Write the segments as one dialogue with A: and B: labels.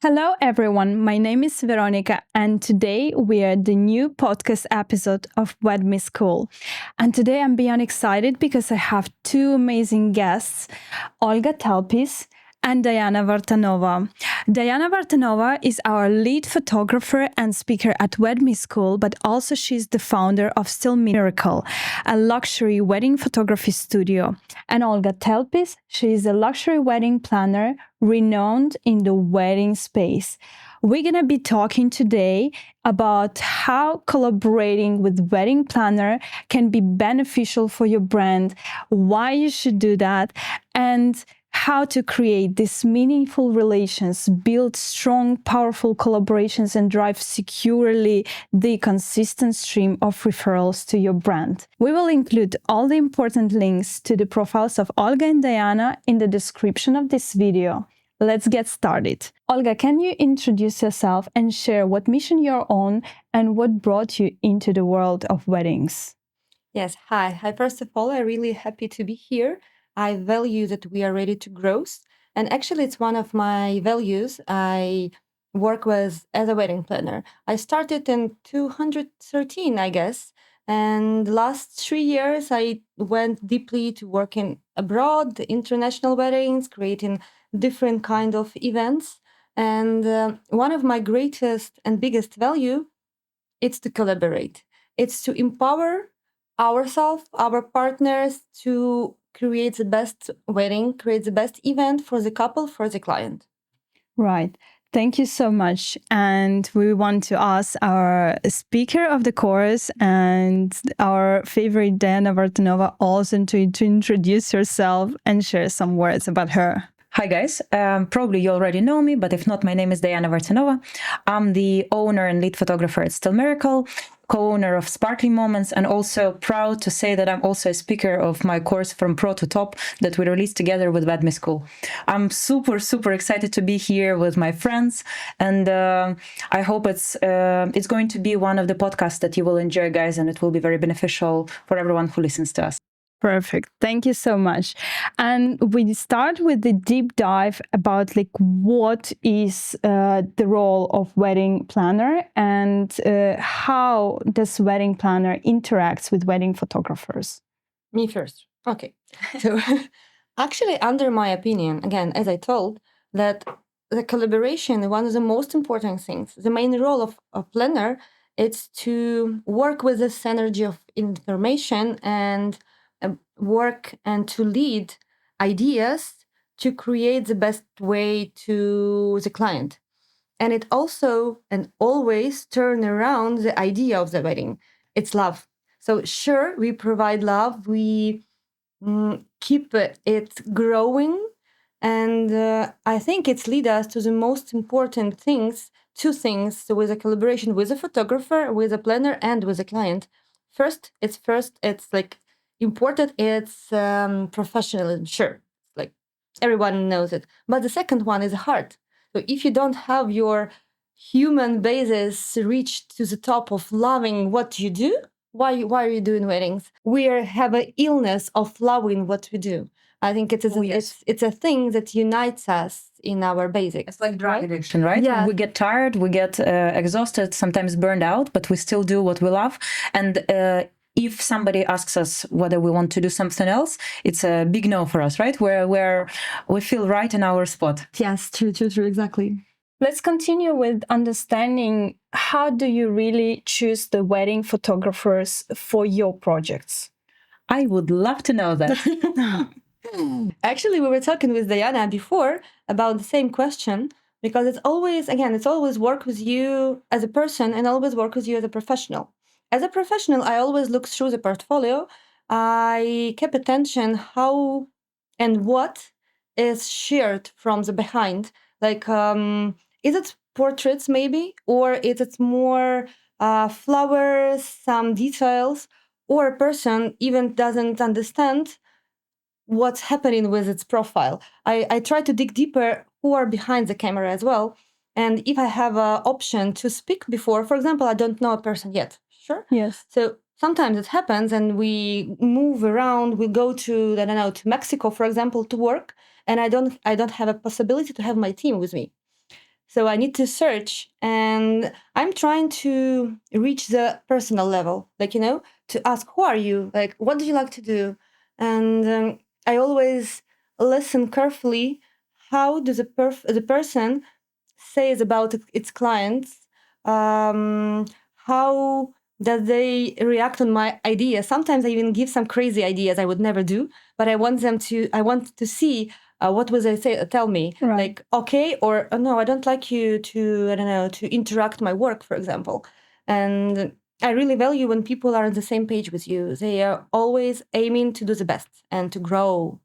A: Hello, everyone. My name is Veronica, and today we are the new podcast episode of Wed Me School. And today I'm beyond excited because I have two amazing guests, Olga Telpis and Diana Vartanova. Diana Vartanova is our lead photographer and speaker at Wed Me School, but also she's the founder of Still Miracle, a luxury wedding photography studio. And Olga Telpis, she is a luxury wedding planner renowned in the wedding space. We're going to be talking today about how collaborating with wedding planner can be beneficial for your brand, why you should do that, and how to create these meaningful relations, build strong, powerful collaborations, and drive securely the consistent stream of referrals to your brand. We will include all the important links to the profiles of Olga and Diana in the description of this video. Let's get started. Olga, can you introduce yourself and share what mission you're on and what brought you into the world of weddings?
B: Yes, hi. First of all, I'm really happy to be here. I value that we are ready to grow. And actually, it's one of my values. I work with as a wedding planner. I started in 2013, I guess. And the last 3 years, I went deeply to working abroad, international weddings, creating different kind of events. And one of my greatest and biggest value, it's to collaborate. It's to empower ourselves, our partners to create the best wedding, create the best event for the couple, for the client.
A: Right. Thank you so much. And we want to ask our speaker of the course and our favorite Diana Vartanova also to introduce herself and share some words about her.
C: Hi guys, probably you already know me, but if not, my name is Diana Vartanova. I'm the owner and lead photographer at Still Miracle, co-owner of Sparkling Moments, and also proud to say that I'm also a speaker of my course From Pro to Top that we released together with Wed Me School. I'm super excited to be here with my friends, and I hope it's going to be one of the podcasts that you will enjoy, guys, and it will be very beneficial for everyone who listens to us.
A: Perfect. Thank you so much. And we start with the deep dive about what is the role of wedding planner and how does wedding planner interacts with wedding photographers.
B: Me first. Okay. So actually, under my opinion, again, as I told, that the collaboration is one of the most important things. The main role of a planner is to work with this synergy of information and work and to lead ideas to create the best way to the client. And it also and always turn around the idea of the wedding. It's love. So sure, we provide love, we keep it growing. And I think it's lead us to the most important things, two things with a collaboration with a photographer, with a planner, and with a client. First, it's like important, it's professionalism, sure, like everyone knows it. But the second one is heart. So if you don't have your human basis reached to the top of loving what you do, why are you doing weddings? We have an illness of loving what we do. I think it is it's a thing that unites us in our basics.
C: It's like drug addiction, right?
B: Yeah.
C: We get tired, we get exhausted, sometimes burned out, but we still do what we love. And if somebody asks us whether we want to do something else, it's a big no for us, right? Where we feel right in our spot.
B: Yes, true, exactly.
A: Let's continue with understanding how do you really choose the wedding photographers for your projects?
C: I would love to know that.
B: Actually, we were talking with Diana before about the same question, because it's always work with you as a person and always work with you as a professional. As a professional, I always look through the portfolio. I keep attention how and what is shared from the behind. Like, is it portraits maybe? Or is it more flowers, some details? Or a person even doesn't understand what's happening with its profile. I try to dig deeper who are behind the camera as well. And if I have an option to speak before, for example, I don't know a person yet. Sure.
A: Yes.
B: So sometimes it happens and we move around. We go to, I don't know, to Mexico, for example, to work. And I don't have a possibility to have my team with me. So I need to search, and I'm trying to reach the personal level, like, to ask, who are you? Like, what do you like to do? And I always listen carefully. How does the person says about its clients? How does they react on my ideas? Sometimes I even give some crazy ideas I would never do, but I want to see what will they tell me,
A: Right.
B: like, okay, or no, I don't like you to, I don't know, to interact my work, for example. And I really value when people are on the same page with you. They are always aiming to do the best and to grow.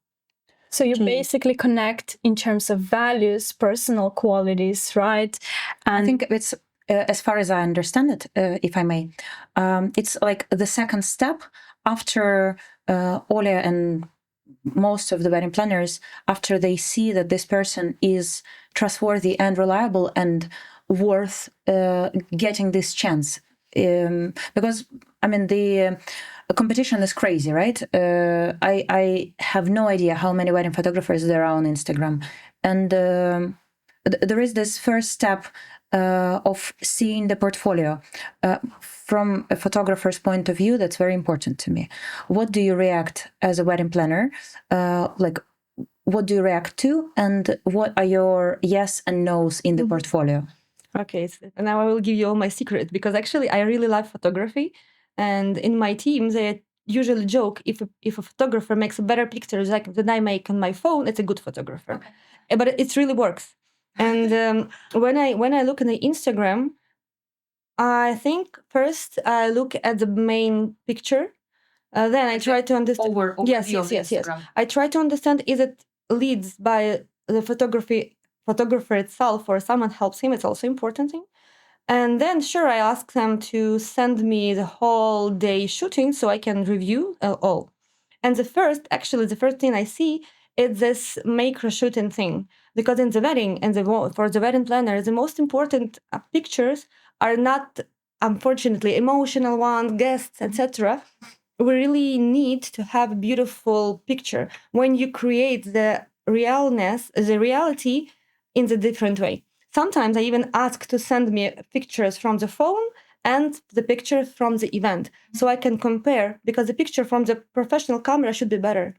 A: So you basically connect in terms of values, personal qualities, right?
C: I think it's, as far as I understand it, if I may, it's like the second step after Olia and most of the wedding planners, after they see that this person is trustworthy and reliable and worth getting this chance. Because, I mean, the competition is crazy, right? I have no idea how many wedding photographers there are on Instagram. And there is this first step of seeing the portfolio from a photographer's point of view. That's very important to me. What do you react as a wedding planner? Like, what do you react to, and what are your yes and no's in the portfolio?
B: Okay, so now I will give you all my secrets, because actually I really love photography, and in my team they usually joke, if a photographer makes a better pictures like than I make on my phone, it's a good photographer. Okay. But it really works. And when I look at the Instagram, I think first I look at the main picture, then I try to understand. Yes. I try to understand, is it leads by the photographer itself, or someone helps him. It's also important thing. And then, sure, I ask them to send me the whole day shooting so I can review all. And the first thing I see is this macro shooting thing, because in the wedding and for the wedding planner, the most important pictures are not, unfortunately, emotional ones, guests, etc. We really need to have a beautiful picture when you create the reality in the different way. Sometimes I even ask to send me pictures from the phone and the picture from the event, so I can compare, because the picture from the professional camera should be better.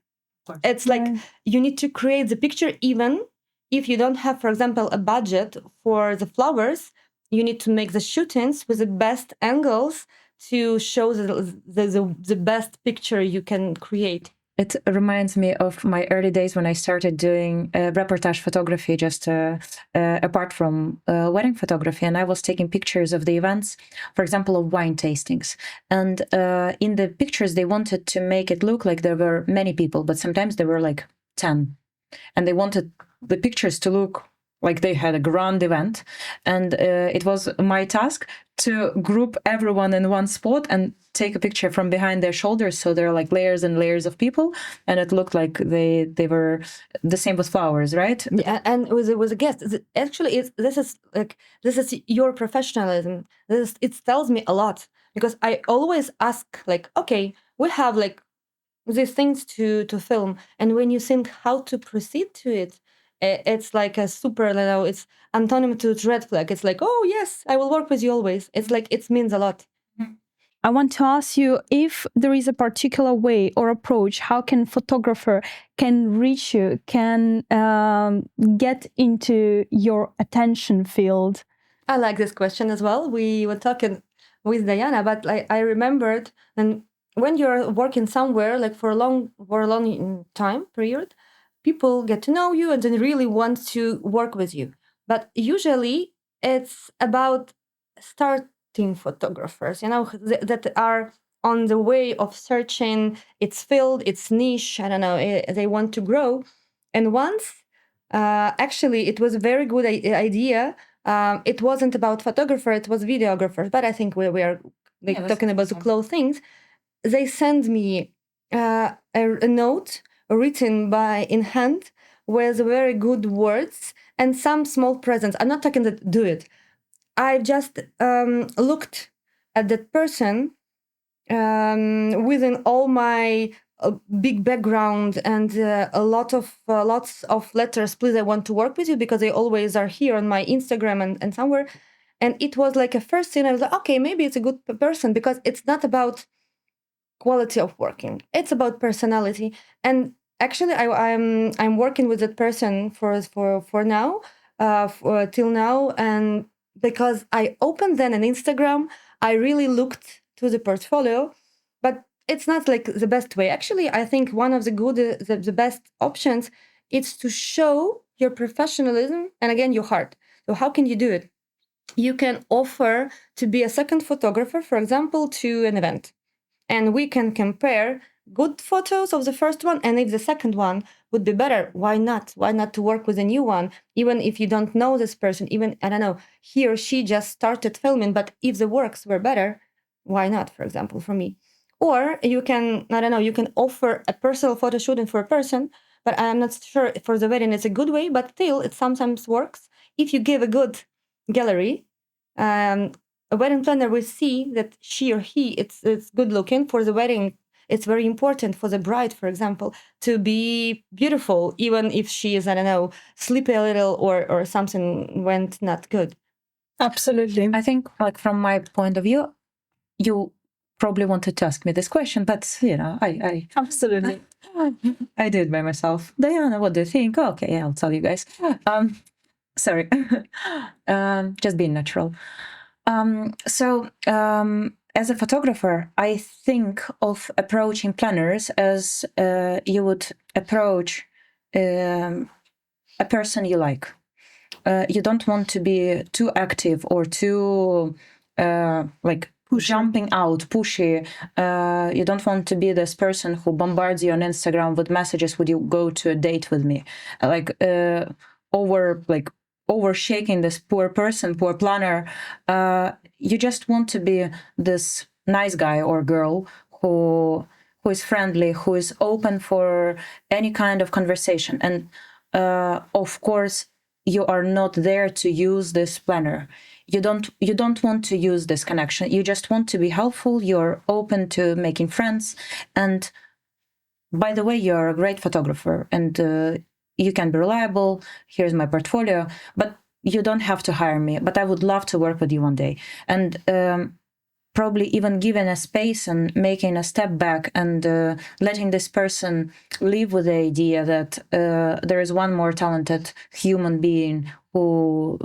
B: It's like you need to create the picture, even if you don't have, for example, a budget for the flowers. You need to make the shootings with the best angles to show the best picture you can create.
C: It reminds me of my early days when I started doing reportage photography, just apart from wedding photography. And I was taking pictures of the events, for example, of wine tastings. And in the pictures, they wanted to make it look like there were many people, but sometimes there were like 10. And they wanted the pictures to look like they had a grand event. And it was my task to group everyone in one spot and take a picture from behind their shoulders, so there are like layers and layers of people, and it looked like they were the same with flowers, right?
B: Yeah, and with a guest. Actually, this is your professionalism. It tells me a lot, because I always ask, like, okay, we have like these things to film, and when you think how to proceed to it, it's like a super, it's antonym to red flag. It's like, oh yes, I will work with you always. It's like, it means a lot.
A: I want to ask you if there is a particular way or approach how can photographer can reach you, can get into your attention field.
B: I like this question as well. We were talking with Diana, but I remembered, and when you're working somewhere like for a long time period, people get to know you and then really want to work with you. But usually it's about starting photographers, that are on the way of searching its field, its niche. I don't know, they want to grow. And once, actually, it was a very good idea. It wasn't about photographer, it was videographers, but I think we are talking about the close things. They send me a note written in hand with very good words and some small presents. I'm not talking that do it. I just looked at that person within all my a big background and lots of letters. Please, I want to work with you because they always are here on my Instagram and somewhere. And it was like a first thing. I was like, okay, maybe it's a good person because it's not about quality of working. It's about personality. And actually, I'm working with that person for now, till now, and because I opened then an Instagram, I really looked to the portfolio, but it's not like the best way. Actually, I think one of the good, the best options is to show your professionalism and again your heart. So how can you do it? You can offer to be a second photographer, for example, to an event, and we can compare good photos of the first one, and if the second one would be better, why not? Why not to work with a new one, even if you don't know this person, even, I don't know, he or she just started filming, but if the works were better, why not, for example, for me? Or you can, I don't know, you can offer a personal photo shooting for a person, but I'm not sure for the wedding it's a good way, but still it sometimes works. If you give a good gallery, a wedding planner will see that she or he it's good looking for the wedding. It's very important for the bride, for example, to be beautiful, even if she is, I don't know, sleepy a little or something went not good.
A: Absolutely.
C: I think, like, from my point of view, you probably wanted to ask me this question, but I
A: Absolutely.
C: I did by myself. Diana, what do you think? Okay, yeah, I'll tell you guys. Sorry, just being natural. As a photographer, I think of approaching planners as you would approach a person you like. You don't want to be too active or too jumping out, pushy. You don't want to be this person who bombards you on Instagram with messages, would you go to a date with me? Over shaking this poor person, poor planner. You just want to be this nice guy or girl who is friendly, who is open for any kind of conversation. And of course, you are not there to use this planner. You don't want to use this connection. You just want to be helpful. You're open to making friends. And by the way, you're a great photographer and you can be reliable. Here's my portfolio, but you don't have to hire me. But I would love to work with you one day. And probably even giving a space and making a step back and letting this person live with the idea that there is one more talented human being who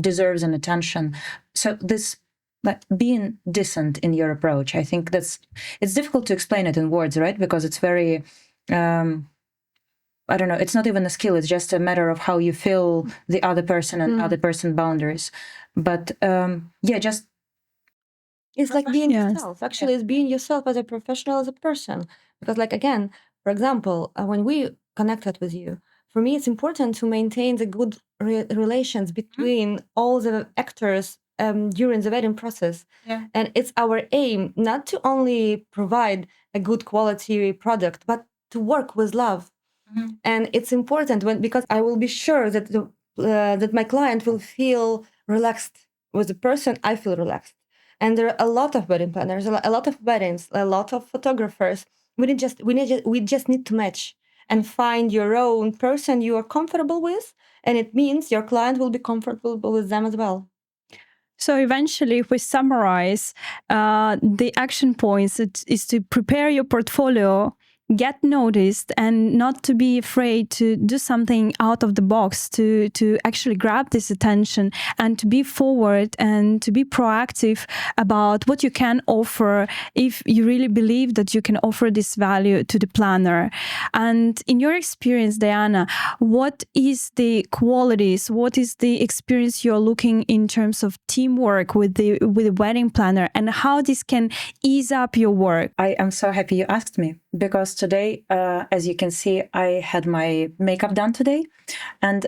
C: deserves an attention. So this, like, being decent in your approach, I think it's difficult to explain it in words, right? Because it's very, I don't know, it's not even a skill. It's just a matter of how you feel the other person and other person boundaries. But just
B: it's like being
A: Yes.
B: yourself. Actually, it's being yourself as a professional, as a person. Because, like, again, for example, when we connected with you, for me, it's important to maintain the good relations between all the actors during the wedding process.
C: Yeah.
B: And it's our aim not to only provide a good quality product, but to work with love. And it's important because I will be sure that that my client will feel relaxed with the person. I feel relaxed. And there are a lot of wedding planners, a lot of weddings, a lot of photographers. We just need to match and find your own person you are comfortable with, and it means your client will be comfortable with them as well.
A: So eventually, if we summarize the action points, it is to prepare your portfolio, get noticed, and not to be afraid to do something out of the box to actually grab this attention and to be forward and to be proactive about what you can offer if you really believe that you can offer this value to the planner. And in your experience, Diana, what is the qualities, what is the experience you're looking in terms of teamwork with the wedding planner, and how this can ease up your work?
C: I am so happy you asked me, because today, as you can see, I had my makeup done today, and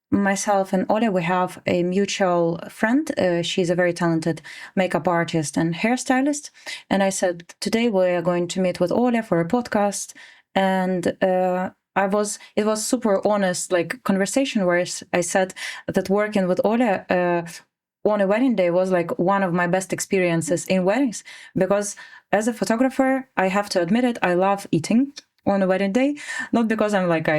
C: myself and Olga, we have a mutual friend. She's a very talented makeup artist and hairstylist. And I said, today we are going to meet with Olga for a podcast. And it was super honest, like, conversation where I said that working with Olga on a wedding day was like one of my best experiences in weddings, because as a photographer, I have to admit it, I love eating on a wedding day, not because I'm like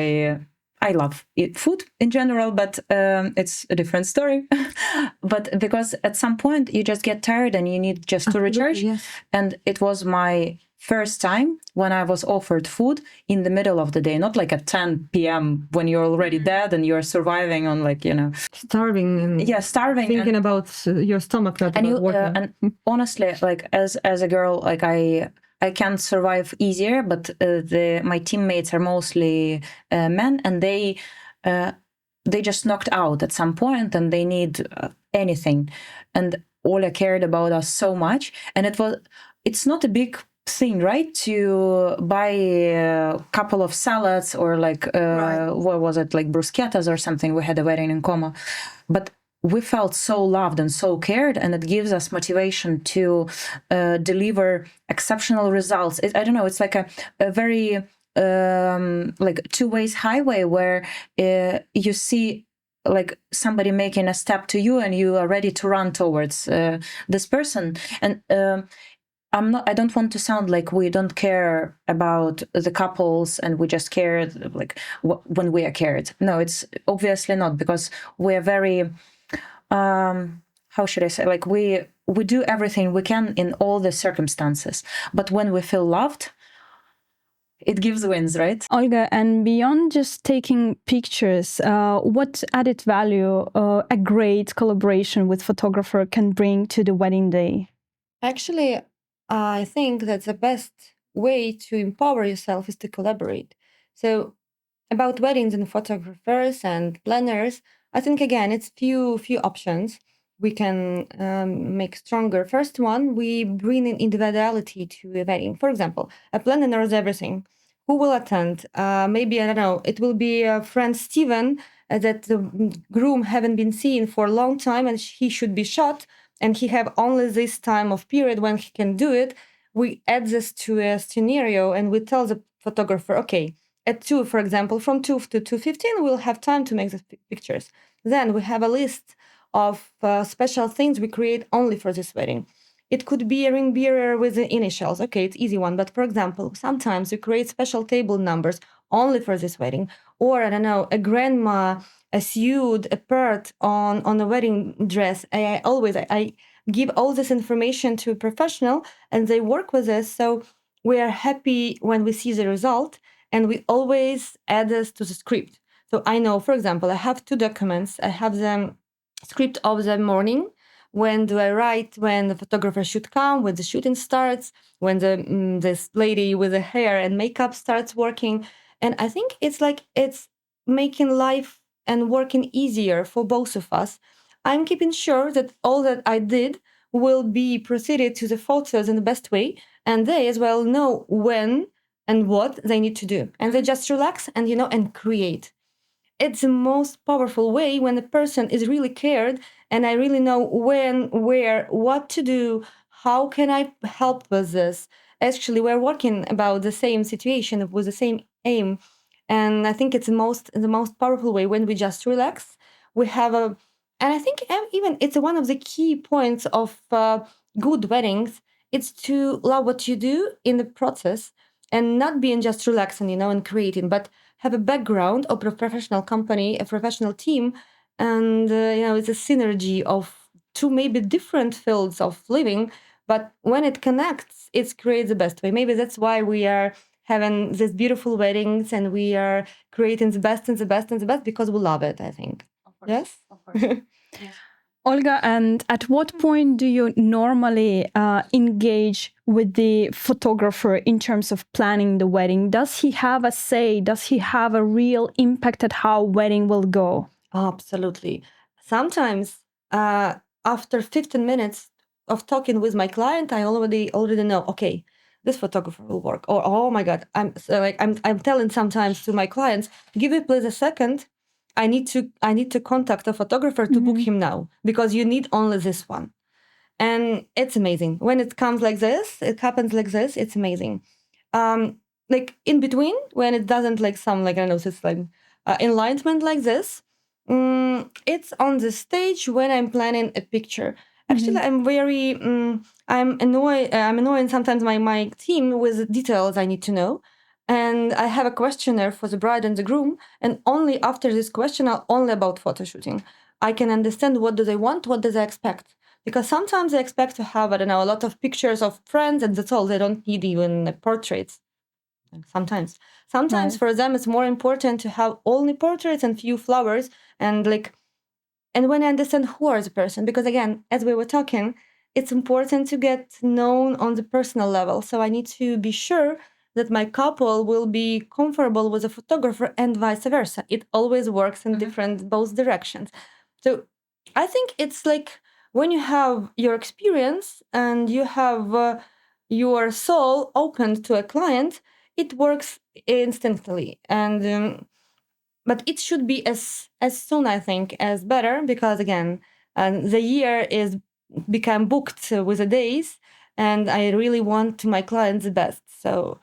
C: I love food in general, but it's a different story. But because at some point you just get tired and you need just to recharge.
B: Yes.
C: And it was my first time when I was offered food in the middle of the day, not like at 10 p.m. when you're already dead and you're surviving on like,
B: Starving and
C: starving.
B: thinking about your stomach, not about working.
C: And honestly, like as a girl, like I can survive easier, but my teammates are mostly men, and they just knocked out at some point, and they need anything. And Ola cared about us so much, and it's not a big thing, right, to buy a couple of salads or like what was it, like bruschettas or something. We had a wedding in Como, but we felt so loved and so cared, and it gives us motivation to deliver exceptional results. I don't know, it's like a very like two-ways highway where you see like somebody making a step to you and you are ready to run towards this person. And I don't want to sound like we don't care about the couples and we just care like when we are cared. No, it's obviously not, because we are very how should I say, like we do everything we can in all the circumstances, but when we feel loved, it gives wins, right?
A: Olga, and beyond just taking pictures, what added value a great collaboration with photographer can bring to the wedding day?
B: Actually, I think that the best way to empower yourself is to collaborate. So about weddings and photographers and planners, I think again it's few options we can make stronger. First one, we bring in individuality to a wedding. For example, a planner knows everything. Who will attend? Maybe I don't know. It will be a friend Steven that the groom haven't been seen for a long time, and he should be shot, and he have only this time of period when he can do it. We add this to a scenario, and we tell the photographer, okay, at 2, for example, from 2 to 2:15, we'll have time to make the pictures. Then we have a list of special things we create only for this wedding. It could be a ring bearer with the initials. Okay, it's easy one. But for example, sometimes we create special table numbers only for this wedding. Or, I don't know, a grandma, a suit, a pert on a wedding dress. I give all this information to a professional and they work with us. So we are happy when we see the result, and we always add this to the script. So I know, for example, I have 2 documents. I have the script of the morning. When do I write? When the photographer should come, when the shooting starts, when this lady with the hair and makeup starts working. And I think it's making life and working easier for both of us. I'm keeping sure that all that I did will be proceeded to the photos in the best way, and they as well know when and what they need to do. And they just relax and and create. It's the most powerful way when a person is really cared, and I really know when, where, what to do, how can I help with this. Actually, we're working about the same situation with the same aim, and I think it's the most powerful way when we just relax. We have and I think even it's one of the key points of good weddings. It's to love what you do in the process and not being just relaxing, and creating, but have a background of a professional company, a professional team, and it's a synergy of 2 maybe different fields of living, but when it connects, it creates the best way. Maybe that's why we are having these beautiful weddings and we are creating the best and the best and the best, because we love it, I think.
C: Of course,
B: yes
C: of course. Yeah.
A: Olga, and at what point do you normally engage with the photographer in terms of planning the wedding? Does he have a say? Does he have a real impact at how wedding will go?
B: Absolutely. Sometimes after 15 minutes of talking with my client, I already know, okay, this photographer will work. Or, oh my God, I'm telling sometimes to my clients, give me please a second. I need to contact a photographer to book him now, because you need only this one. And it's amazing. When it comes like this, it happens like this, it's amazing. Like in between, when it doesn't like some, like, I don't know, it's like enlightenment like this, It's on the stage when I'm planning a picture. Actually, I'm very I'm annoying sometimes my team with details I need to know. And I have a questionnaire for the bride and the groom, and only after this questionnaire, only about photo shooting, I can understand what do they want, what do they expect. Because sometimes they expect to have, I don't know, a lot of pictures of friends, and that's all. They don't need even portraits. Sometimes
A: Right.
B: for them it's more important to have only portraits and few flowers, and like, and when I understand who are the person, because again, as we were talking, it's important to get known on the personal level. So I need to be sure that my couple will be comfortable with a photographer and vice versa. It always works in different both directions. So I think it's like when you have your experience and you have your soul opened to a client, it works instantly. And but it should be as soon, I think, as better, because again, the year is become booked with the days, and I really want to my clients the best. So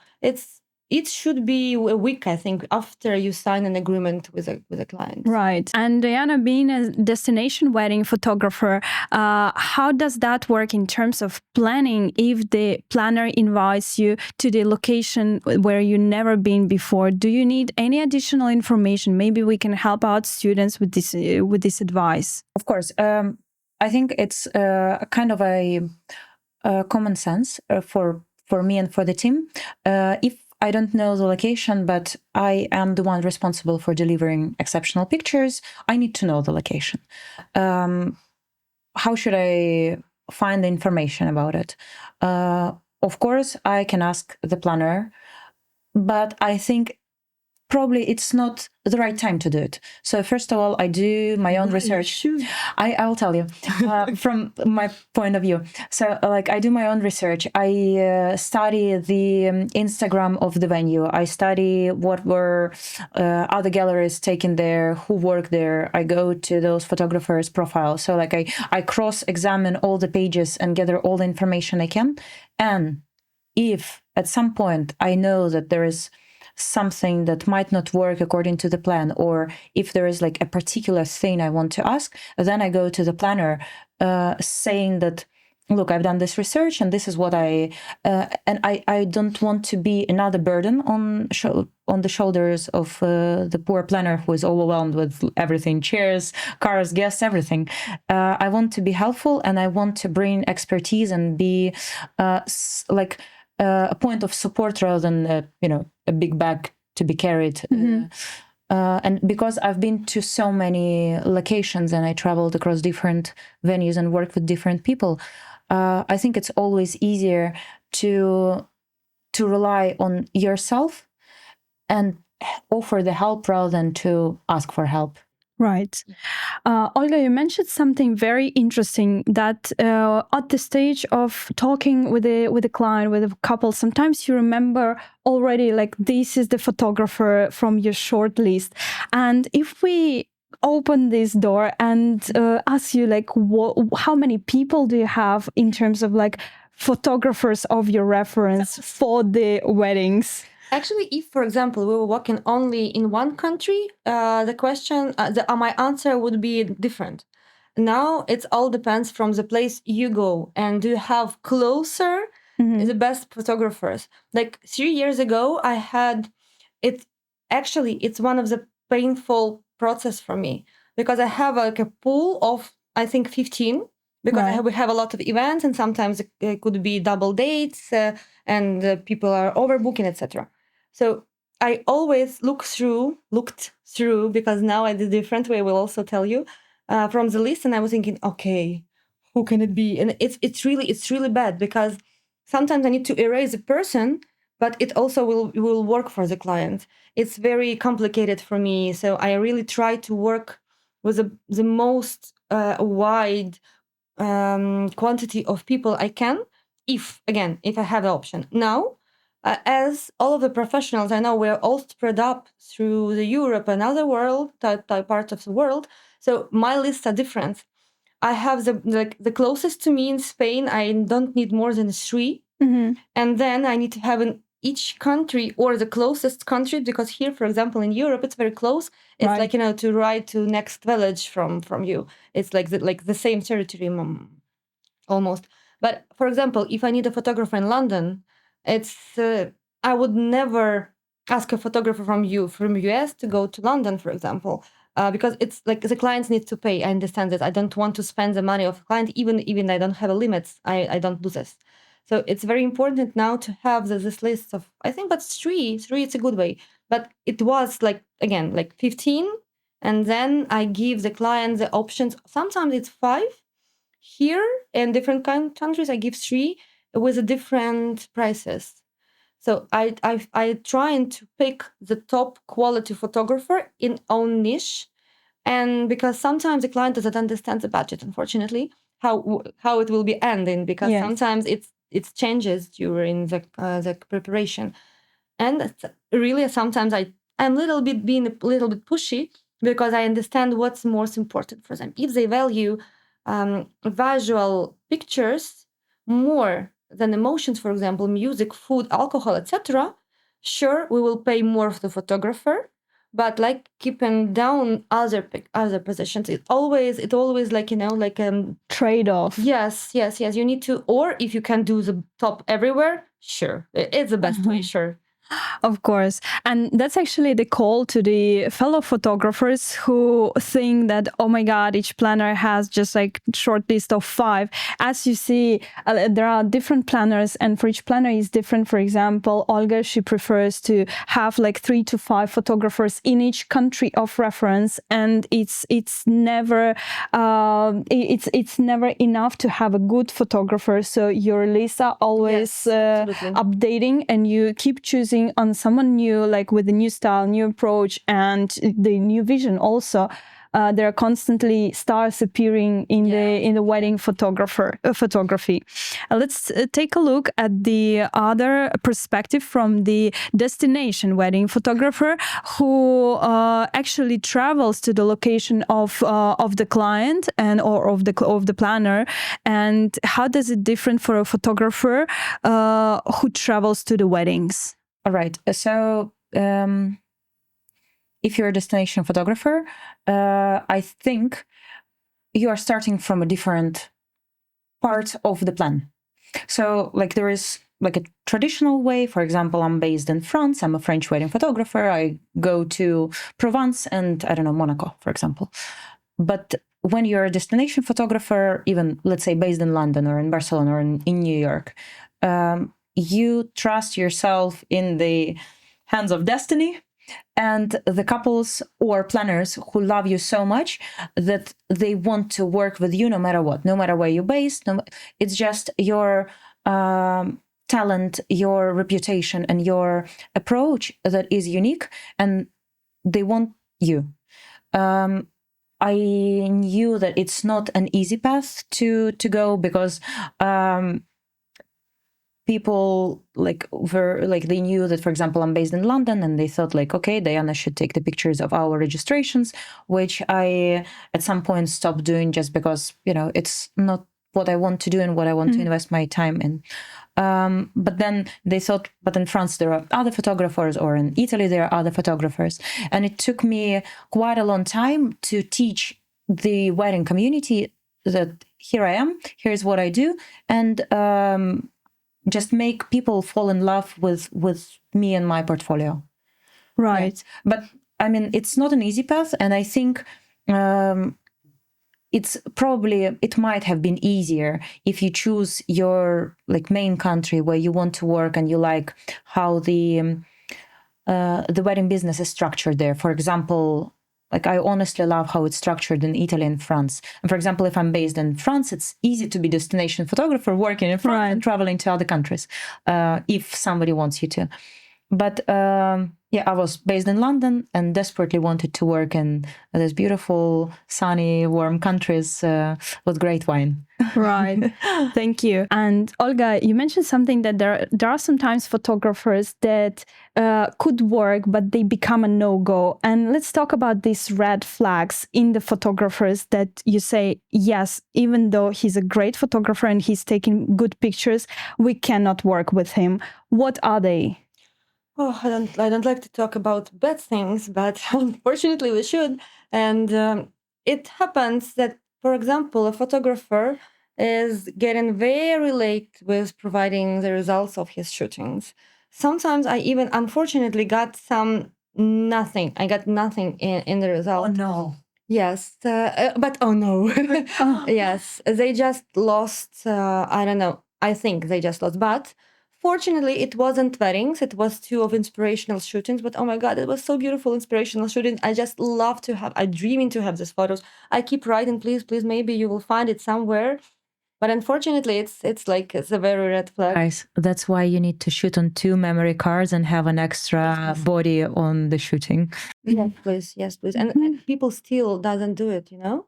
B: it should be a week, I think, after you sign an agreement with a client.
A: Right. And Diana, being a destination wedding photographer, how does that work in terms of planning? If the planner invites you to the location where you've never been before, do you need any additional information? Maybe we can help out students with this advice.
C: Of course. I think it's a kind of a common sense for me and for the team. If I don't know the location, but I am the one responsible for delivering exceptional pictures, I need to know the location. How should I find the information about it? Of course, I can ask the planner, but I think probably it's not the right time to do it. So first of all, I do my own research. I'll tell you from my point of view. So like I do my own research. I study the Instagram of the venue. I study what were other galleries taken there, who work there. I go to those photographers' profiles. So like I cross-examine all the pages and gather all the information I can. And if at some point I know that there is something that might not work according to the plan, or if there is like a particular thing I want to ask, then I go to the planner saying that, look, I've done this research and this is what and I don't want to be another burden on the shoulders of the poor planner who is overwhelmed with everything, chairs, cars, guests, everything. I want to be helpful, and I want to bring expertise and be a point of support rather than a big bag to be carried. And because I've been to so many locations and I traveled across different venues and worked with different people, I think it's always easier to rely on yourself and offer the help rather than to ask for help.
A: Right. Olga, you mentioned something very interesting, that at the stage of talking with a client, with a couple, sometimes you remember already, like, this is the photographer from your short list. And if we open this door and ask you, like, how many people do you have in terms of like photographers of your reference for the weddings?
B: Actually, if, for example, we were working only in one country, the question, my answer would be different. Now it all depends from the place you go, and do you have closer the best photographers. Like 3 years ago, I had it. Actually, it's one of the painful process for me, because I have like a pool of, I think, 15, because we have a lot of events, and sometimes it could be double dates, and people are overbooking, etc. So I always looked through, because now I did a different way, I will also tell you, from the list, and I was thinking, okay, who can it be? And it's really bad, because sometimes I need to erase a person, but it also will work for the client. It's very complicated for me, so I really try to work with the most wide quantity of people I can, if I have the option. Now, as all of the professionals I know, we're all spread up through the Europe and other world, type parts of the world. So my lists are different. I have the closest to me in Spain. I don't need more than 3, and then I need to have an each country or the closest country, because here, for example, in Europe, it's very close. It's
A: Right.
B: like, to ride to next village from you. It's like the same territory almost. But for example, if I need a photographer in London, it's I would never ask a photographer from US to go to London, for example, because it's like the clients need to pay. I understand that. I don't want to spend the money of the client, even I don't have a limits. I don't do this. So it's very important now to have this list of, I think that's three. It's a good way. But it was like, again, like 15. And then I give the client the options. Sometimes it's 5. Here in different countries, I give 3 with different prices. So I trying to pick the top quality photographer in own niche, and because sometimes the client doesn't understand the budget, unfortunately, how it will be ending, because
A: Yes.
B: sometimes it changes during the preparation, and really sometimes I'm being a little bit pushy, because I understand what's most important for them. If they value visual pictures more than emotions, for example, music, food, alcohol, etc., sure, we will pay more for the photographer, but like keeping down other positions. It always like, like
A: Trade-off.
B: yes, you need to, or if you can do the top everywhere, sure, it's the best way, sure.
A: Of course. And that's actually the call to the fellow photographers who think that, oh my God, each planner has just like short list of 5. As you see, there are different planners, and for each planner is different. For example, Olga, she prefers to have like 3 to 5 photographers in each country of reference. And it's never enough to have a good photographer. So your lists are always updating, and you keep choosing on someone new, like with a new style, new approach, and the new vision also. There are constantly stars appearing in the wedding photography. Let's take a look at the other perspective from the destination wedding photographer, who actually travels to the location of the client or of the planner. And how does it different for a photographer who travels to the weddings?
C: All right. So if you're a destination photographer, I think you are starting from a different part of the plan. So like there is like a traditional way. For example, I'm based in France. I'm a French wedding photographer. I go to Provence and, I don't know, Monaco, for example. But when you're a destination photographer, even let's say based in London or in Barcelona or in New York, you trust yourself in the hands of destiny and the couples or planners who love you so much that they want to work with you no matter what, no matter where you're based. It's just your talent, your reputation, and your approach that is unique, and they want you. I knew that it's not an easy path to go, because people they knew that, for example, I'm based in London, and they thought like, okay, Diana should take the pictures of our registrations, which I at some point stopped doing, just because, it's not what I want to do and what I want to invest my time in. But then they thought, but in France there are other photographers, or in Italy there are other photographers. And it took me quite a long time to teach the wedding community that here I am, here's what I do, and just make people fall in love with me and my portfolio.
A: Right.
C: Yeah. But I mean, it's not an easy path. And I think it might have been easier if you choose your main country where you want to work, and you like how the wedding business is structured there. For example, I honestly love how it's structured in Italy and France. And for example, if I'm based in France, it's easy to be destination photographer working in France and traveling to other countries, if somebody wants you to. But I was based in London and desperately wanted to work in these beautiful, sunny, warm countries with great wine.
A: Right. Thank you. And Olga, you mentioned something that there are sometimes photographers that could work, but they become a no-go. And let's talk about these red flags in the photographers that you say, yes, even though he's a great photographer and he's taking good pictures, we cannot work with him. What are they?
B: Oh, I don't like to talk about bad things, but unfortunately we should. And it happens that, for example, a photographer is getting very late with providing the results of his shootings. Sometimes I even unfortunately got some nothing. I got nothing in the result.
C: Oh no.
B: Yes, but oh no.
A: Oh.
B: Yes, they just lost. I don't know. I think they just lost. But fortunately, it wasn't weddings. It was two of inspirational shootings. But oh my God, it was so beautiful, inspirational shooting. I just love to have. I'm dreaming to have these photos. I keep writing, please, please. Maybe you will find it somewhere. But unfortunately, it's like it's a very red flag.
C: Guys, that's why you need to shoot on 2 memory cards and have an extra body on the shooting.
B: Yes, please. Yes, please. And people still doesn't do it, you know?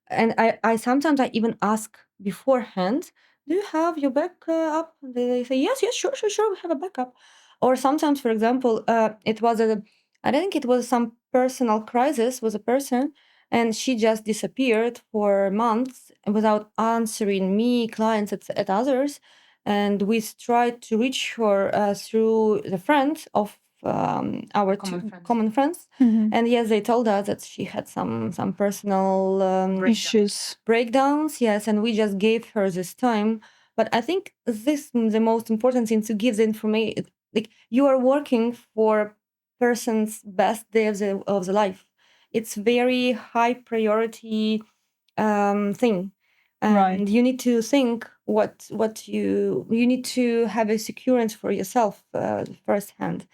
B: And I sometimes I even ask beforehand, do you have your backup? They say, yes, yes, sure, sure, sure, we have a backup. Or sometimes, for example, it was I think it was some personal crisis with a person, and she just disappeared for months without answering me, clients, at others. And we tried to reach her through the friends of our common friends.
A: Mhm.
B: And yes, they told us that she had some personal
A: Issues.
B: breakdowns. Yes, and we just gave her this time. But I think this the most important thing to give the information. Like you are working for person's best day of the life. It's very high priority thing, and
A: Right.
B: you need to think what you need to have a security for yourself firsthand.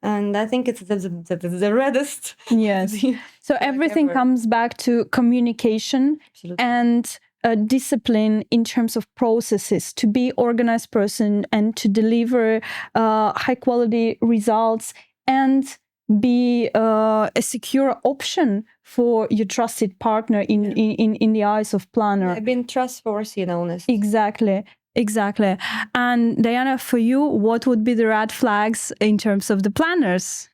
B: And I think it's the reddest.
A: Yes. So everything
B: ever.
A: comes back to communication
B: Absolutely.
A: and discipline in terms of processes, to be organized person and to deliver high quality results and be a secure option for your trusted partner in the eyes of planner.
B: I've been trustworthy and honest.
A: Exactly. Exactly. And Diana, for you, what would be the red flags in terms of the planners?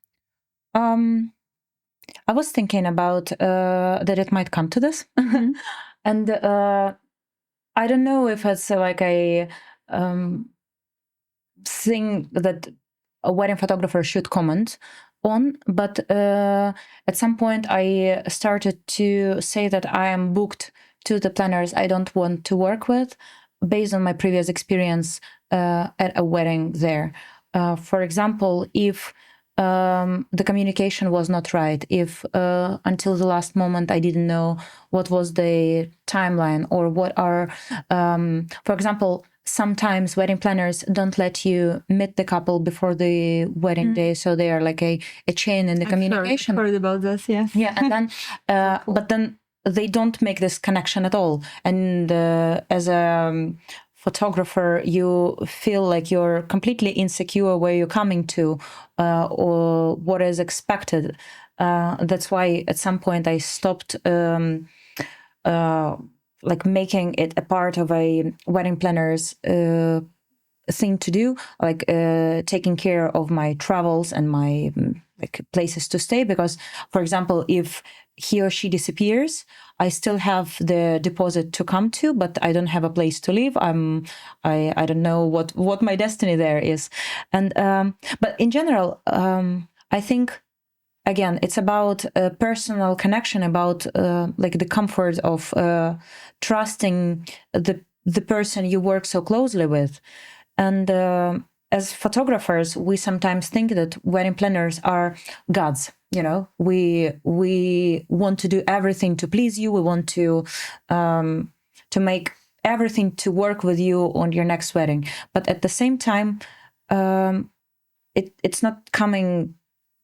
C: I was thinking about that it might come to this.
A: Mhm.
C: And I don't know if it's like a thing that a wedding photographer should comment on, but at some point I started to say that I am booked to the planners I don't want to work with based on my previous experience at a wedding there. For example, if the communication was not right, if until the last moment I didn't know what was the timeline or what are, for example, sometimes wedding planners don't let you meet the couple before the wedding day, so they are like a chain in the communication.
A: I've heard about this, yes.
C: Yeah, and then but then they don't make this connection at all. And as a photographer, you feel like you're completely insecure where you're coming to or what is expected. That's why at some point I stopped like making it a part of a wedding planner's thing to do, like taking care of my travels and my like places to stay. Because, for example, if he or she disappears, I still have the deposit to come to, but I don't have a place to live. I don't know what my destiny there is. And but in general, I think again it's about a personal connection, about like the comfort of trusting the person you work so closely with. And as photographers, we sometimes think that wedding planners are gods. You know, we want to do everything to please you. We want to make everything to work with you on your next wedding. But at the same time, it's not coming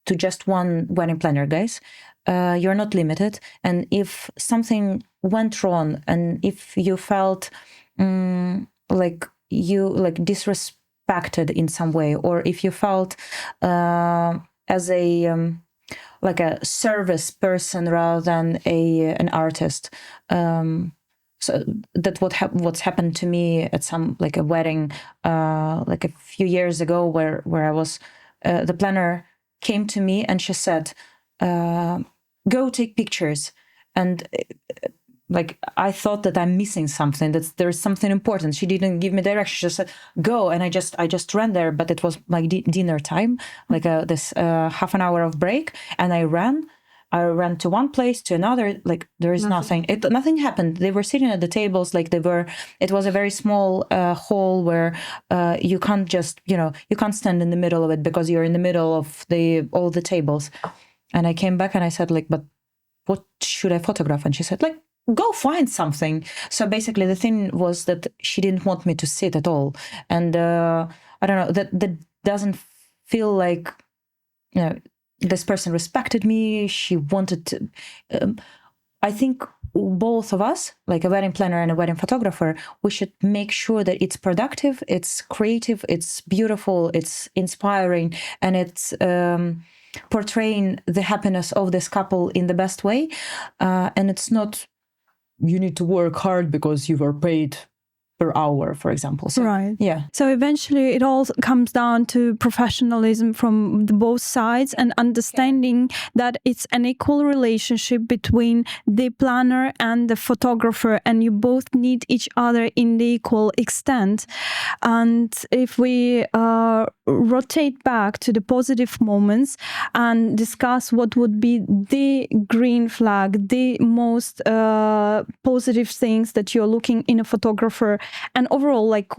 C: to just one wedding planner, guys. You're not limited. And if something went wrong, and if you felt like you like disrespected in some way, or if you felt as a like a service person rather than an artist, so that what's happened to me at some like a wedding like a few years ago, where I was the planner came to me and she said, go take pictures. And like I thought that I'm missing something, that there's something important. She didn't give me direction. She just said, go. And I just ran there, but it was like dinner time, like this half an hour of break. And I ran to one place, to another, like there is nothing. Nothing happened. They were sitting at the tables, like it was a very small hall where you can't just, you can't stand in the middle of it because you're in the middle of all the tables. And I came back and I said, like, but what should I photograph? And she said, like, go find something. So basically the thing was that she didn't want me to sit at all. And I don't know, that doesn't feel like, this person respected me. She wanted to, I think both of us, like a wedding planner and a wedding photographer, we should make sure that it's productive, it's creative, it's beautiful, it's inspiring, and it's portraying the happiness of this couple in the best way. And it's not, you need to work hard because you were paid per hour, for example. So,
A: Right.
C: Yeah.
A: So eventually it all comes down to professionalism from both sides and understanding that it's an equal relationship between the planner and the photographer, and you both need each other in the equal extent. And if we rotate back to the positive moments and discuss what would be the green flag, the most positive things that you're looking in a photographer, and overall, like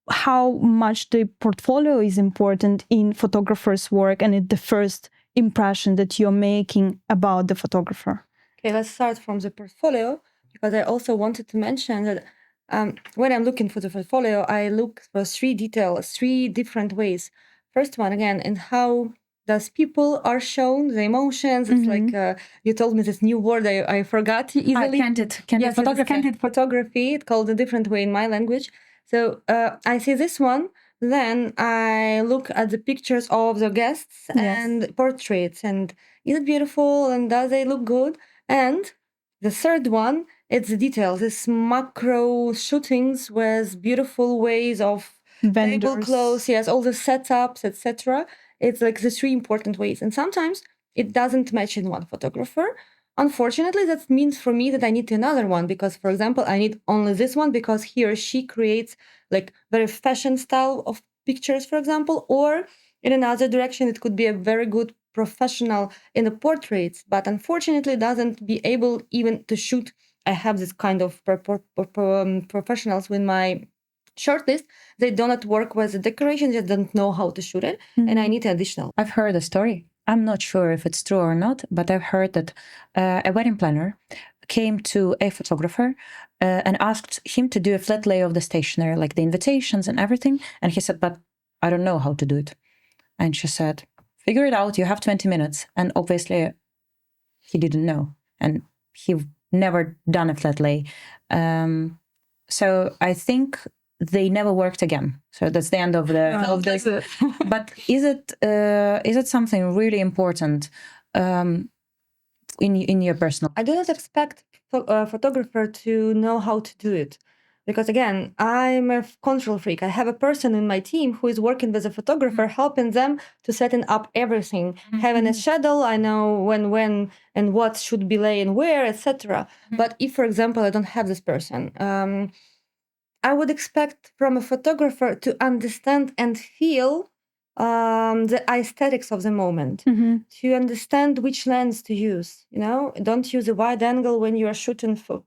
A: how much the portfolio is important in photographer's work and in the first impression that you're making about the photographer.
B: Okay, let's start from the portfolio, because I also wanted to mention that when I'm looking for the portfolio, I look for three different ways. First one, again, in how does people are shown, the emotions. It's like you told me this new word I forgot easily.
C: Candid
B: Yes,
C: photography.
B: it's candid photography. It's called a different way in my language. So I see this one. Then I look at the pictures of the guests and portraits, and is it beautiful and does they look good? And the third one, it's the details. It's macro shootings with beautiful ways of tablecloths, yes, all the setups, etc. It's like the three important ways. And sometimes it doesn't match in one photographer. Unfortunately, that means for me that I need another one because, for example, I need only this one because he or she creates like very fashion style of pictures, for example, or in another direction, it could be a very good professional in the portraits, but unfortunately doesn't be able even to shoot. I have this kind of professionals with my shortlist. They do not work with the decoration, they don't know how to shoot it, and I need additional.
C: I've heard a story. I'm not sure if it's true or not, but I've heard that a wedding planner came to a photographer and asked him to do a flat lay of the stationery, like the invitations and everything. And he said, but I don't know how to do it. And she said, figure it out. You have 20 minutes. And obviously he didn't know. And he never done a flat lay. So I think they never worked again. So that's the end of this. But is it something really important in your personal?
B: I do not expect a photographer to know how to do it. Because again, I'm a control freak. I have a person in my team who is working with a photographer, helping them to setting up everything. Having a schedule, I know when and what should be laying where, etc. But if, for example, I don't have this person, I would expect from a photographer to understand and feel the aesthetics of the moment, to understand which lens to use. Don't use a wide angle when you are shooting for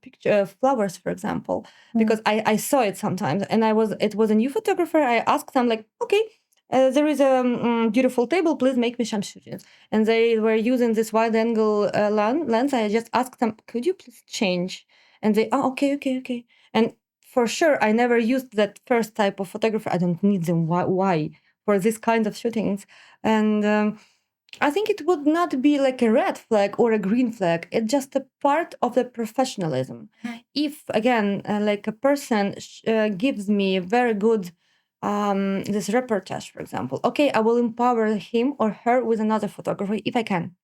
B: flowers, for example, because I saw it sometimes, and it was a new photographer. I asked them like, okay, there is a beautiful table, please make me some shootings. And they were using this wide angle lens. I just asked them, could you please change? And they, okay. And for sure, I never used that first type of photographer. I don't need them. Why? For this kind of shootings. And I think it would not be like a red flag or a green flag. It's just a part of the professionalism. If, again, like a person gives me a very good this reportage, for example, okay, I will empower him or her with another photographer if I can.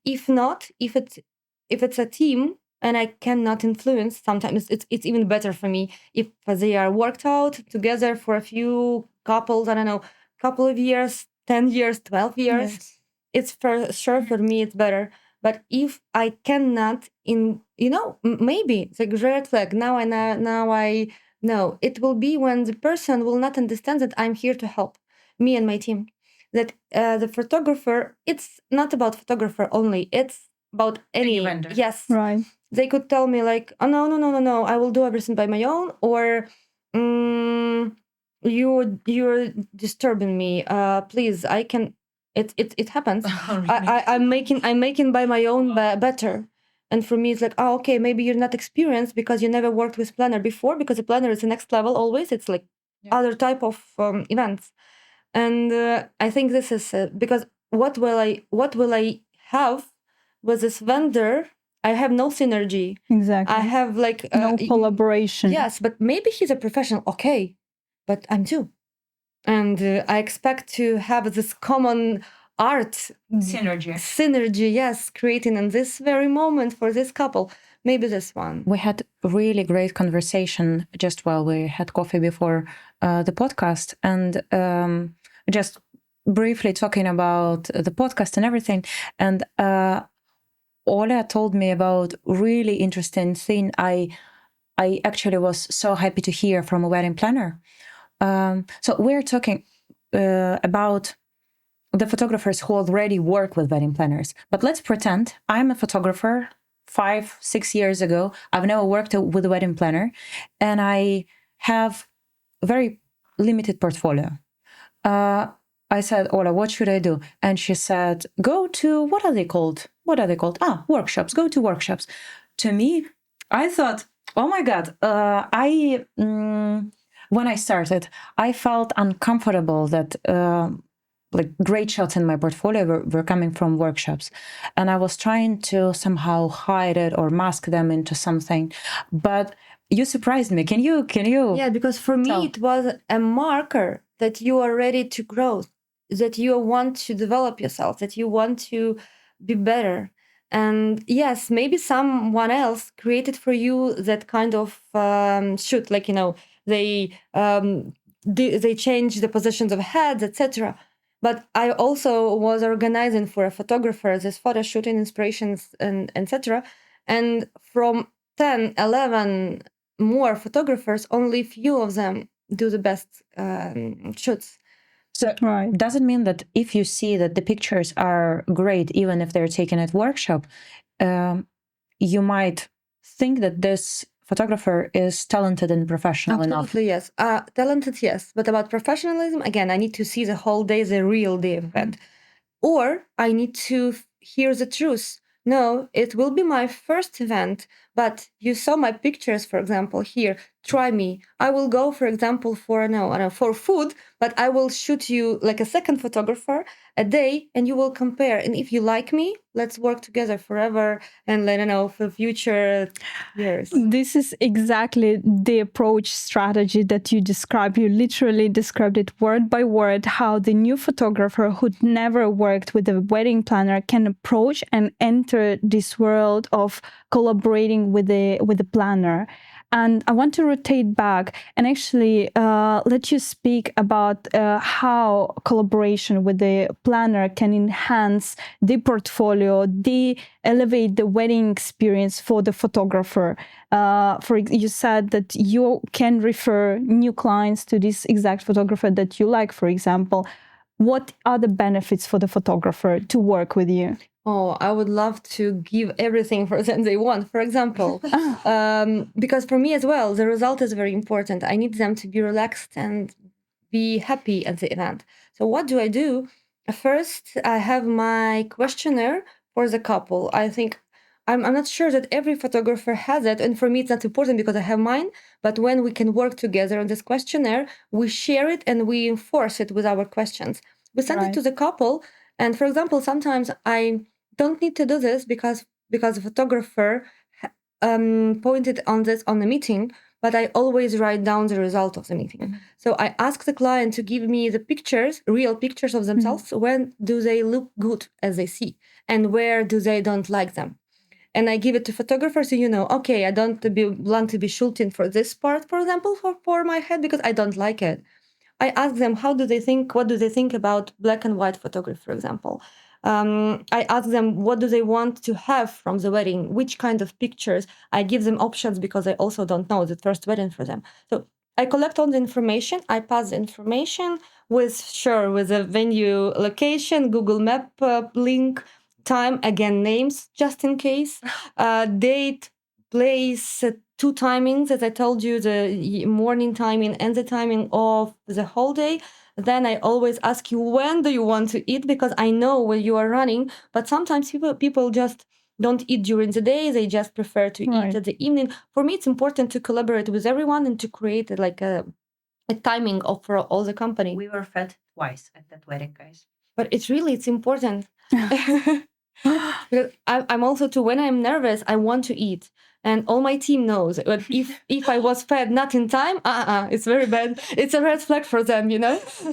B: If not, if it's a team and I cannot influence, sometimes it's even better for me if they are worked out together for a few couples, I don't know, couple of years, 10 years, 12 years. It's for sure for me, it's better. But if I cannot, maybe it's a red flag. Now I know it will be when the person will not understand that I'm here to help me and my team. That the photographer, it's not about photographer only. It's about any
C: vendor.
B: Yes,
A: Right.
B: they could tell me like, oh no, I will do everything by my own, or you're disturbing me. Please, I can. It happens. I'm making by my own better. And for me, it's like, oh, okay, maybe you're not experienced because you never worked with planner before, because a planner is the next level always. It's like other type of events. And I think this is because what will I have with this vendor? I have no synergy.
A: Exactly.
B: I have like
A: no collaboration.
B: Yes, but maybe he's a professional. Okay, but I'm too, and I expect to have this common art synergy. Yes, creating in this very moment for this couple. Maybe this one.
C: We had a really great conversation just while we had coffee before the podcast, and just briefly talking about the podcast and everything. And Ola told me about really interesting thing. I actually was so happy to hear from a wedding planner. So we're talking about the photographers who already work with wedding planners. But let's pretend I'm a photographer 5-6 years ago. I've never worked with a wedding planner, and I have a very limited portfolio. I said, Ola, what should I do? And she said, go to, what are they called? Workshops. Go to workshops. To me, I thought, oh my God, when I started, I felt uncomfortable that like great shots in my portfolio were coming from workshops. And I was trying to somehow hide it or mask them into something. But you surprised me. Can you?
B: Yeah, because for me, it was a marker that you are ready to grow, that you want to develop yourself, that you want to be better. And yes, maybe someone else created for you that kind of shoot, like, they change the positions of heads, etc. But I also was organizing for a photographer this photo shooting inspirations and etc. And from 10, 11 more photographers, only few of them do the best shoots.
C: So does it mean that if you see that the pictures are great, even if they're taken at workshop, you might think that this photographer is talented and professional enough?
B: Absolutely, yes. Talented, yes. But about professionalism, again, I need to see the whole day, the real day event. Or I need to hear the truth. No, it will be my first event, but you saw my pictures, for example, here. Try me. I will go, for example, for food, but I will shoot you like a second photographer a day, and you will compare. And if you like me, let's work together forever, and for future years.
A: This is exactly the approach strategy that you described. You literally described it word by word, how the new photographer who'd never worked with a wedding planner can approach and enter this world of collaborating with the planner. And I want to rotate back and actually let you speak about how collaboration with the planner can enhance the portfolio, elevate the wedding experience for the photographer. You said that you can refer new clients to this exact photographer that you like, for example. What are the benefits for the photographer to work with you?
B: Oh, I would love to give everything for them they want, for example. Because for me as well, the result is very important. I need them to be relaxed and be happy at the event. So what do I do? First, I have my questionnaire for the couple. I think I'm not sure that every photographer has it. And for me, it's not important because I have mine. But when we can work together on this questionnaire, we share it and we enforce it with our questions. We send it to the couple. And for example, sometimes I don't need to do this because the photographer pointed on this on the meeting, but I always write down the result of the meeting. Mm-hmm. So I ask the client to give me the pictures, real pictures of themselves. Mm-hmm. When do they look good as they see, and where do they don't like them? And I give it to photographers, so okay, I don't want to be shooting for this part, for example, for my head because I don't like it. I ask them, what do they think about black and white photography, for example? I ask them what do they want to have from the wedding, which kind of pictures. I give them options because I also don't know the first wedding for them. So I collect all the information. I pass the information with a venue location, Google Map link, time, again names just in case, date, place, two timings, as I told you, the morning timing and the timing of the whole day. Then I always ask you, when do you want to eat? Because I know when you are running, but sometimes people just don't eat during the day. They just prefer to eat at the evening. For me, it's important to collaborate with everyone and to create like a timing for all the company.
C: We were fed twice at that wedding, guys.
B: But it's important. Because I'm also too, when I'm nervous, I want to eat. And all my team knows. But if I was fed not in time, it's very bad. It's a red flag for them,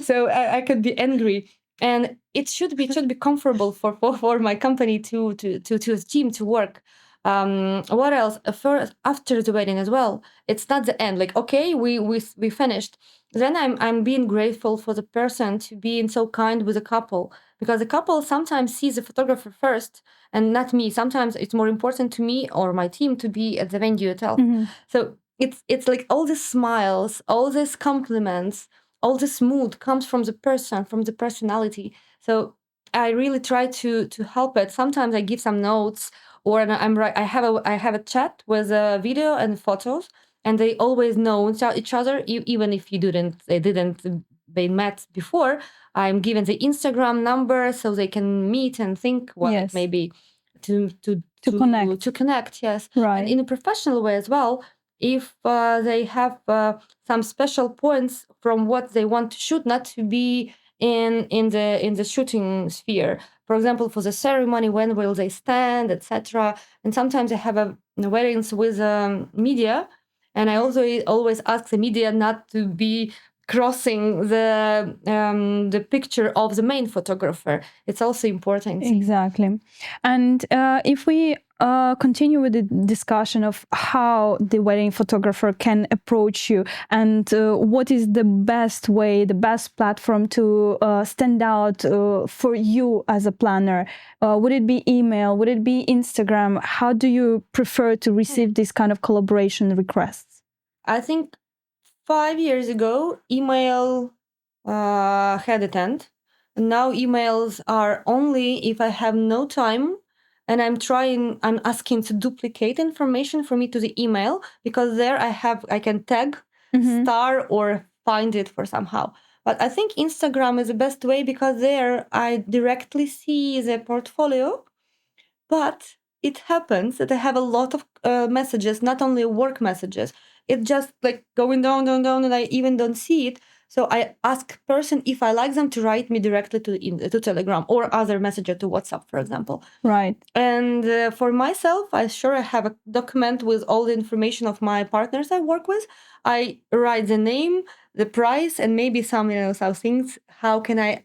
B: So I could be angry. And it should be comfortable for my company to team to work. What else? First, after the wedding as well, it's not the end. Like, okay, we finished. Then I'm being grateful for the person to being so kind with the couple, because the couple sometimes sees the photographer first and not me. Sometimes it's more important to me or my team to be at the venue itself. So it's like all the smiles, all these compliments, all this mood comes from the person, from the personality. So I really try to help it. Sometimes I give some notes, or I have a chat with a video and photos, and they always know each other, even if they met before. I'm given the Instagram number so they can meet and think maybe to connect. Yes,
A: Right.
B: And in a professional way as well. If they have some special points from what they want to shoot, not to be in the shooting sphere. For example, for the ceremony, when will they stand, etc. And sometimes I have weddings with media, and I also always ask the media not to be crossing the picture of the main photographer. It's also important.
A: Exactly. And if we continue with the discussion of how the wedding photographer can approach you, and what is the best way, the best platform to stand out for you as a planner, would it be email? Would it be Instagram? How do you prefer to receive this kind of collaboration requests?
B: I think 5 years ago, email had a tent. Now emails are only if I have no time and I'm asking to duplicate information for me to the email, because there I can tag, star, or find it for somehow. But I think Instagram is the best way, because there I directly see the portfolio. But it happens that I have a lot of messages, not only work messages. It's just like going down, and I even don't see it. So I ask person if I like them to write me directly to Telegram or other messenger to WhatsApp, for example.
A: Right.
B: And for myself, I have a document with all the information of my partners I work with. I write the name, the price, and maybe some things. How can I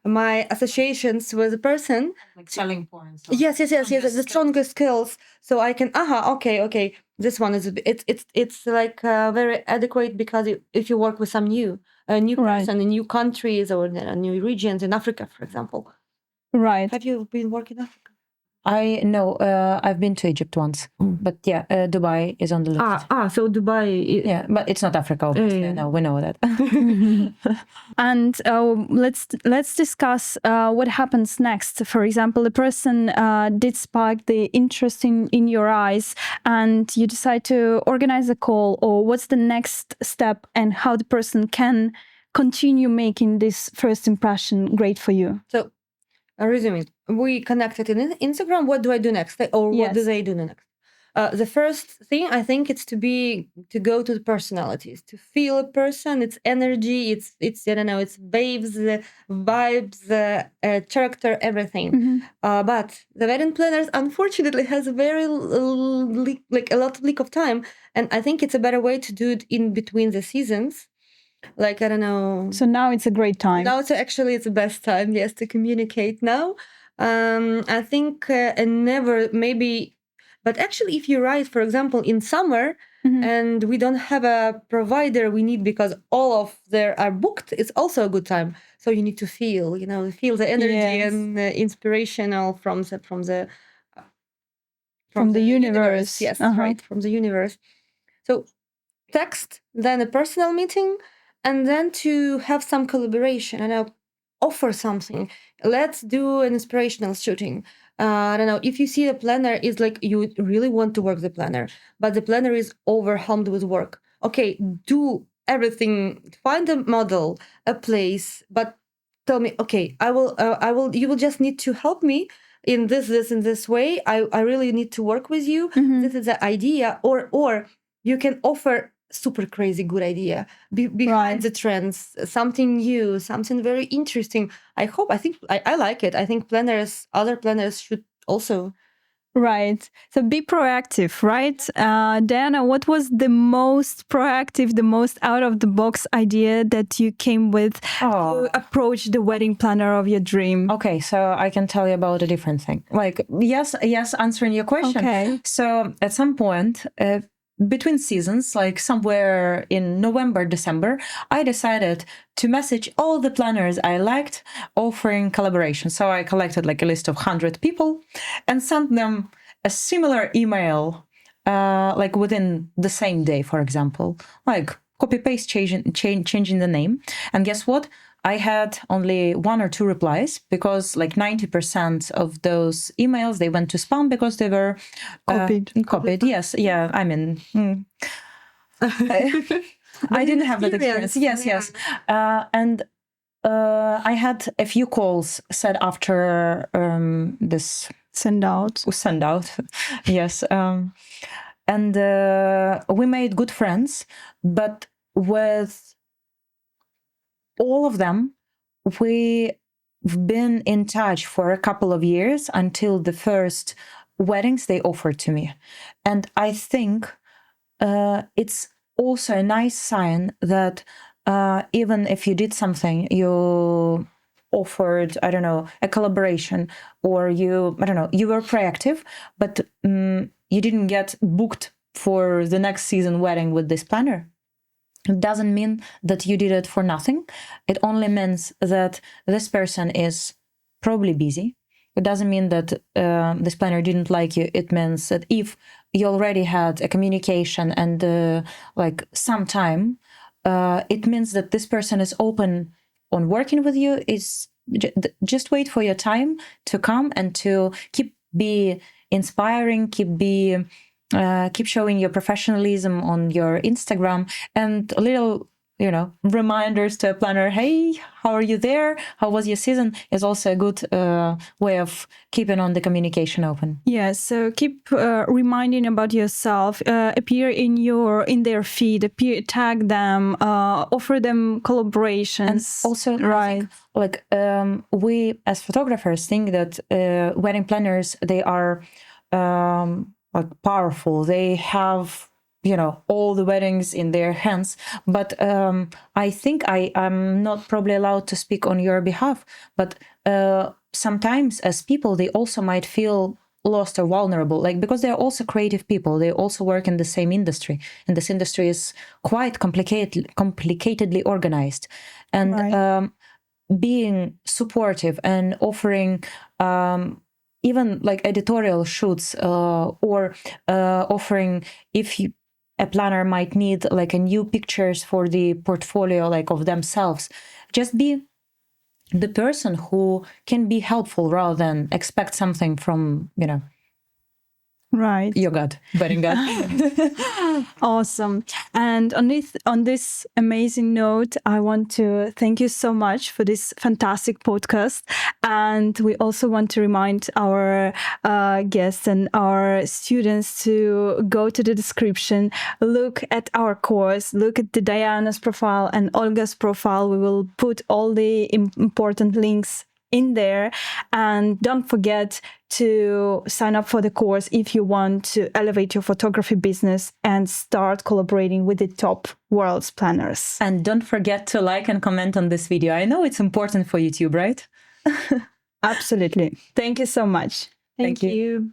B: my associations with the person,
C: like selling points.
B: Yes, the strongest skills. So I can okay, this one is it's like very adequate, because if you work with some new person in new countries or new regions in Africa, for example.
A: Right.
B: Have you been working in Africa?
C: I've been to Egypt once, but yeah, Dubai is on the list.
B: So Dubai.
C: Yeah, but it's not Africa, obviously. No, we know that.
A: And let's discuss what happens next. For example, a person did spark the interest in your eyes, and you decide to organize a call, or what's the next step, and how the person can continue making this first impression great for you.
B: So, resuming, we connected in Instagram. What do I do next, or what do they do next? The first thing, I think, it's to go to the personalities, to feel a person, its energy, it's I don't know, its waves, the vibes, the character, everything. But the wedding planners, unfortunately, has a very a lot of leak of time, and I think it's a better way to do it in between the seasons. Like, I don't know.
A: So now it's a great time.
B: Now it's the best time, yes, to communicate now. I think and never maybe. But actually, if you write, for example, in summer, and we don't have a provider we need because all of there are booked, it's also a good time. So you need to feel the energy
A: Yes.
B: and inspirational from the
A: universe.
B: Yes,
A: Uh-huh.
B: right, from the universe. So text, then a personal meeting, and then to have some collaboration and offer something. Let's do an inspirational shooting. I don't know, if you see the planner is like you really want to work the planner, but the planner is overwhelmed with work. Okay, do everything, find a model, a place, but tell me, okay, I will, you will just need to help me in this way. I really need to work with you. This is the idea, or you can offer super crazy good idea behind the trends, something new, something very interesting. I think I like it. I think other planners should also.
A: Right. So be proactive, right? Diana, what was the most proactive, the most out of the box idea that you came with to approach the wedding planner of your dream?
C: Okay, so I can tell you about a different thing. Like, yes, answering your question.
A: Okay.
C: So at some point, between seasons, like somewhere in November, December, I decided to message all the planners I liked offering collaboration. So I collected like a list of 100 people and sent them a similar email, like within the same day, for example, like copy paste, changing the name. And guess what? I had only 1 or 2 replies because like 90% of those emails, they went to spam because they were copied. Yes. Yeah. I mean, I didn't have that experience. Yes. And I had a few calls set after this
A: send out.
C: Yes. And we made good friends, but with all of them, we've been in touch for a couple of years until the first weddings they offered to me. And I think it's also a nice sign that even if you did something, you offered, I don't know, a collaboration, or you were proactive, but you didn't get booked for the next season wedding with this planner. It doesn't mean that you did it for nothing. It only means that this person is probably busy. It doesn't mean that this planner didn't like you. It means that if you already had a communication and like some time, it means that this person is open on working with you. Is just wait for your time to come and to be inspiring, keep showing your professionalism on your Instagram, and a little, reminders to a planner. Hey, how are you there? How was your season? Is also a good way of keeping on the communication open.
A: Yes. So keep reminding about yourself. Appear in their feed. Tag them. Offer them collaborations.
C: And also,
A: right.
C: Like we as photographers think that wedding planners, they are like powerful. They have all the weddings in their hands. But I think I'm not probably allowed to speak on your behalf. But sometimes as people, they also might feel lost or vulnerable, like because they're also creative people. They also work in the same industry, and this industry is quite complicatedly organized. And
A: right.
C: Being supportive and offering even like editorial shoots or offering, if a planner might need like a new pictures for the portfolio, like of themselves, just be the person who can be helpful rather than expect something from
A: right,
C: your God, wedding God.
A: Awesome. And on this amazing note, I want to thank you so much for this fantastic podcast. And we also want to remind our guests and our students to go to the description, look at our course, look at the Diana's profile and Olga's profile. We will put all the important links in there, and don't forget to sign up for the course if you want to elevate your photography business and start collaborating with the top world's planners.
C: And don't forget to like and comment on this video. I know it's important for YouTube, right?
A: Absolutely. Thank you so much.
C: Thank you.